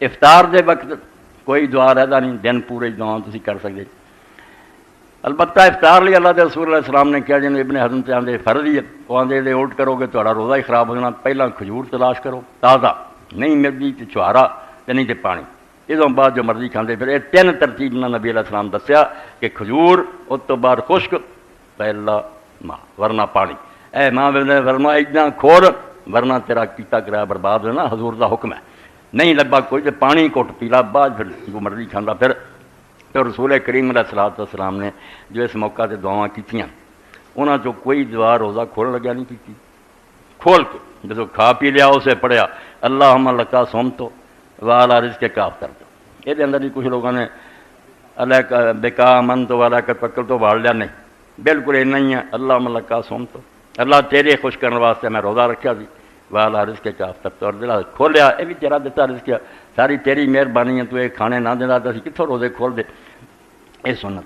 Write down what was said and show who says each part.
Speaker 1: افطار دے وقت کوئی دعا رہتا نہیں، دن پورے دعا تسی کر سکتے۔ البتہ افطار لیے اللہ کے رسول علیہ السلام نے کیا، جنہوں ابن حزم سے آدھے فرض ہی ہے، وہ آدھے دے الٹ کرو گے تو روزہ ہی خراب ہو جانا۔ پہلا کھجور تلاش کرو تازہ، نہیں ملتی تو چھوارا تے نہیں تے پانی، ادوں بعد جو مرضی کھاندے پھر۔ یہ تین ترتیب نبی علیہ السلام دسیا کہ کھجور، اس تو بعد خشک، پہلا ماں ورنہ پانی۔ اے ماں نے فرمایا اتنا کھول ورنہ تیرا کیتا کرا برباد ہونا، حضور دا حکم ہے۔ نہیں لبا کوئی تو پانی گھٹ پیلا، بعد پھر جو مرضی کھانا۔ پھر تو رسول کریم علیہ السلام نے جو اس موقع سے دعاواں کیتیاں، انہاں چوں کوئی دعا روزہ کھول لگیا نہیں کی، کھول کے جب کھا پی لیا اسے پڑھیا اللہم لکا صومتو وعلی رزقک افطرت۔ یہ اندر بھی کچھ لوگوں نے علیک بکا منتو وعلیک توکلتو بھاڑ لیا، نہیں، بالکل اتنا ہی ہے۔ اللہم لکا صومتو، اللہ تیرے خوش کرنے واسطے میں روزہ رکھا سی، وعلی رزقک افطرت، اور دل کھولیا یہ بھی تیرا دتا رزق، ساری تیری مہربانی ہے، تو یہ کھانے نہ دینا تو اسی کتوں روزے کھول دے۔ یہ سنت